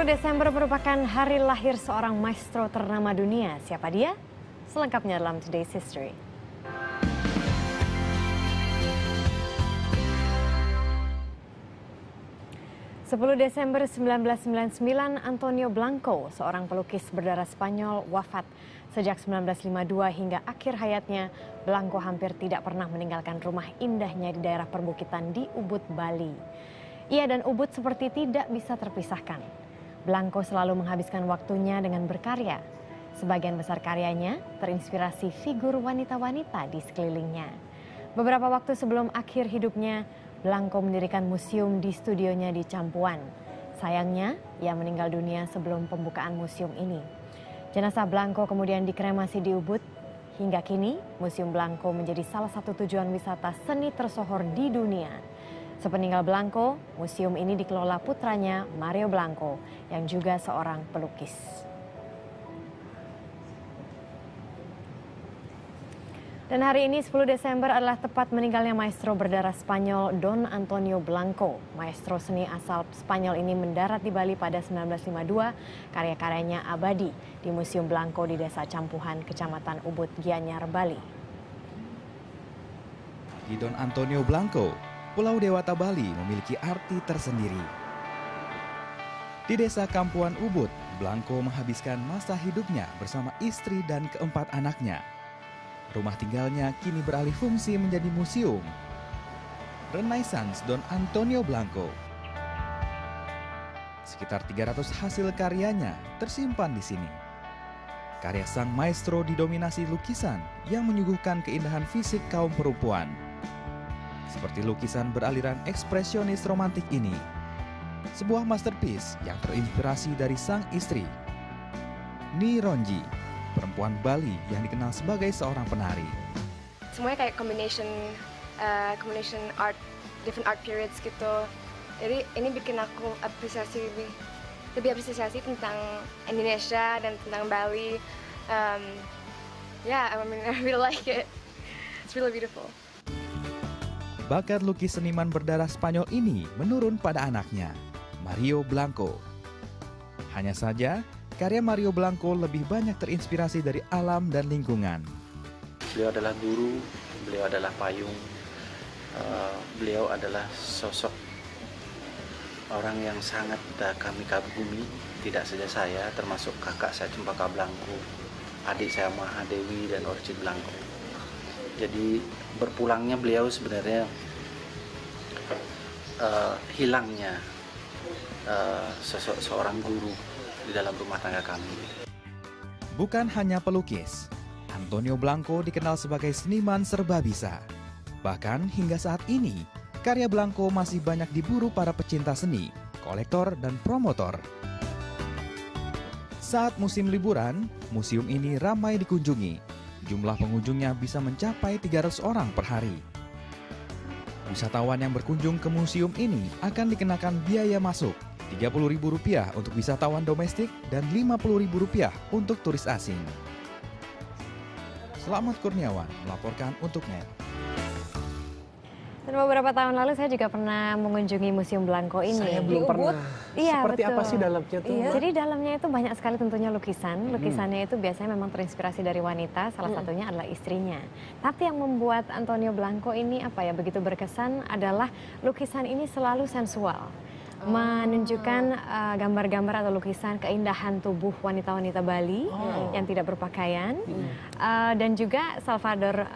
Desember merupakan hari lahir seorang maestro ternama dunia. Siapa dia? Selengkapnya dalam Today's History. Desember 1999, Antonio Blanco, seorang pelukis berdarah Spanyol, wafat. Sejak 1952 hingga akhir hayatnya, Blanco hampir tidak pernah meninggalkan rumah indahnya di daerah perbukitan di Ubud, Bali. Ia dan Ubud seperti tidak bisa terpisahkan. Blanco selalu menghabiskan waktunya dengan berkarya. Sebagian besar karyanya terinspirasi figur wanita-wanita di sekelilingnya. Beberapa waktu sebelum akhir hidupnya, Blanco mendirikan museum di studionya di Campuan. Sayangnya, ia meninggal dunia sebelum pembukaan museum ini. Jenazah Blanco kemudian dikremasi di Ubud. Hingga kini, Museum Blanco menjadi salah satu tujuan wisata seni tersohor di dunia. Sepeninggal Blanco, museum ini dikelola putranya Mario Blanco yang juga seorang pelukis. Dan hari ini 10 Desember adalah tepat meninggalnya maestro berdarah Spanyol Don Antonio Blanco. Maestro seni asal Spanyol ini mendarat di Bali pada 1952. Karya-karyanya abadi di Museum Blanco di Desa Campuhan, Kecamatan Ubud, Gianyar, Bali. Di Don Antonio Blanco, Pulau Dewata Bali memiliki arti tersendiri. Di Desa Campuhan Ubud, Blanco menghabiskan masa hidupnya bersama istri dan keempat anaknya. Rumah tinggalnya kini beralih fungsi menjadi museum. Renaissance Don Antonio Blanco. Sekitar 300 hasil karyanya tersimpan di sini. Karya sang maestro didominasi lukisan yang menyuguhkan keindahan fisik kaum perempuan. Seperti lukisan beraliran ekspresionis romantik ini. Sebuah masterpiece yang terinspirasi dari sang istri, Ni Ronji, perempuan Bali yang dikenal sebagai seorang penari. Semuanya kayak combination art, different art periods gitu. Jadi ini bikin aku lebih apresiasi tentang Indonesia dan tentang Bali. I really like it. It's really beautiful. Bakat lukis seniman berdarah Spanyol ini menurun pada anaknya, Mario Blanco. Hanya saja, karya Mario Blanco lebih banyak terinspirasi dari alam dan lingkungan. Beliau adalah guru, beliau adalah payung, beliau adalah sosok orang yang sangat kami kagumi. Tidak saja saya, termasuk kakak saya Cempaka Blanco, adik saya Mahadewi dan Orchid Blanco. Jadi berpulangnya beliau sebenarnya hilangnya sosok seorang guru di dalam rumah tangga kami. Bukan hanya pelukis, Antonio Blanco dikenal sebagai seniman serba bisa. Bahkan hingga saat ini, karya Blanco masih banyak diburu para pecinta seni, kolektor, dan promotor. Saat musim liburan, museum ini ramai dikunjungi. Jumlah pengunjungnya bisa mencapai 300 orang per hari. Wisatawan yang berkunjung ke museum ini akan dikenakan biaya masuk Rp30.000 untuk wisatawan domestik dan Rp50.000 untuk turis asing. Selamat Kurniawan melaporkan untuk NET. Dan beberapa tahun lalu saya juga pernah mengunjungi Museum Blanco ini. Saya belum pernah. Iya, Seperti betul. apa sih dalamnya tuh? Iya. Jadi dalamnya itu banyak sekali tentunya lukisan. Lukisannya itu biasanya memang terinspirasi dari wanita, salah satunya adalah istrinya. Tapi yang membuat Antonio Blanco ini begitu berkesan adalah lukisan ini selalu sensual. Menunjukkan gambar-gambar atau lukisan keindahan tubuh wanita-wanita Bali yang tidak berpakaian. Dan juga Salvador,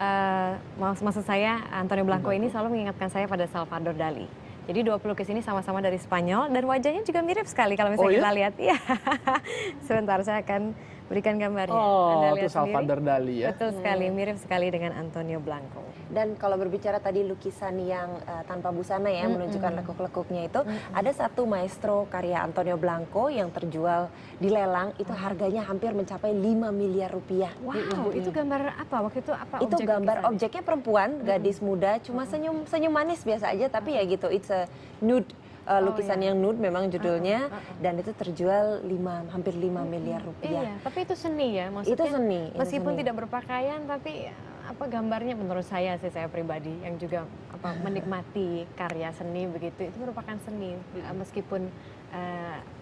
maksud saya Antonio Blanco ini selalu mengingatkan saya pada Salvador Dali. Jadi dua pelukis ini sama-sama dari Spanyol dan wajahnya juga mirip sekali kalau misalnya kita lihat. Iya. Sebentar saya akan berikan gambarnya. Anda lihat itu Salvador Dali ya. Betul sekali, mirip sekali dengan Antonio Blanco. Dan kalau berbicara tadi lukisan yang tanpa busana ya, menunjukkan lekuk-lekuknya itu, ada satu maestro karya Antonio Blanco yang terjual di lelang, itu harganya hampir mencapai 5 miliar rupiah. Wow, itu gambar apa? Waktu itu apa Itu objek gambar lukisannya? objeknya perempuan, gadis muda, cuma senyum manis biasa aja, tapi ya gitu, it's a nude. Lukisan yang nude memang judulnya, dan itu terjual hampir 5 miliar rupiah. Iya, tapi itu seni ya, maksudnya Itu seni. meskipun tidak berpakaian, tapi gambarnya menurut saya pribadi yang juga menikmati karya seni begitu, itu merupakan seni meskipun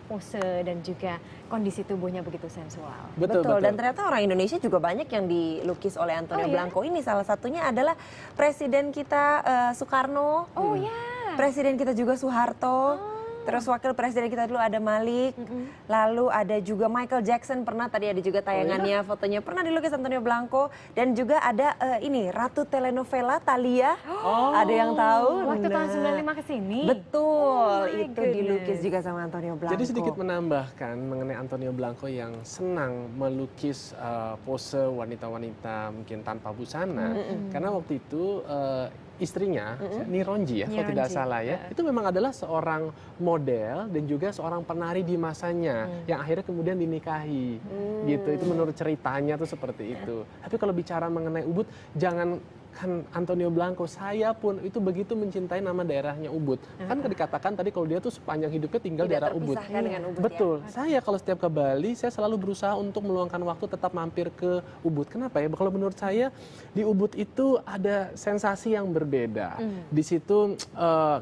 pose dan juga kondisi tubuhnya begitu sensual. Betul. Dan ternyata orang Indonesia juga banyak yang dilukis oleh Antonio Blanco ini. Salah satunya adalah Presiden kita Soekarno. Oh ya. Presiden kita juga Soeharto. Terus wakil presiden kita dulu ada Malik, lalu ada juga Michael Jackson, pernah tadi ada juga tayangannya, fotonya pernah dilukis Antonio Blanco, dan juga ada ini Ratu Telenovela Thalia, ada yang tahu? Waktu tahun 95 ke sini. Betul, itu dilukis juga sama Antonio Blanco. Jadi sedikit menambahkan mengenai Antonio Blanco yang senang melukis pose wanita-wanita mungkin tanpa busana, karena waktu itu istrinya, Nironji ya, kalau tidak salah ya, itu memang adalah seorang model dan juga seorang penari di masanya yang akhirnya kemudian dinikahi, gitu. Itu menurut ceritanya tuh seperti itu. Tapi kalau bicara mengenai Ubud, jangan kan Antonio Blanco, saya pun itu begitu mencintai nama daerahnya Ubud. Kan dikatakan tadi kalau dia tuh sepanjang hidupnya tinggal daerah Ubud. Dengan Ubud. Betul. Ya? Saya kalau setiap ke Bali, saya selalu berusaha untuk meluangkan waktu tetap mampir ke Ubud. Kenapa ya? Kalau menurut saya di Ubud itu ada sensasi yang berbeda. Di situ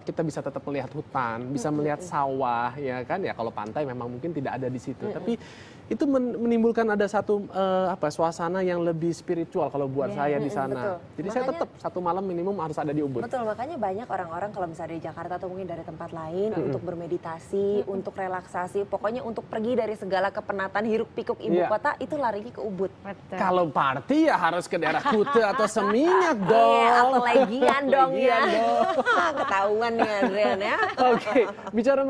kita bisa tetap melihat hutan, bisa melihat sawah, ya kan? Ya kalau pantai memang mungkin tidak ada di situ. Tapi itu menimbulkan ada satu suasana yang lebih spiritual kalau buat saya di sana. Jadi saya tetap satu malam minimum harus ada di Ubud. Betul, makanya banyak orang-orang kalau misalnya di Jakarta atau mungkin dari tempat lain untuk bermeditasi, untuk relaksasi, pokoknya untuk pergi dari segala kepenatan hiruk pikuk ibu kota, itu larinya ke Ubud. Kalau party ya harus ke daerah Kuta atau Seminyak dong. Atau Legian dong ya. Ketahuan nih Adrian ya. Oke, bicara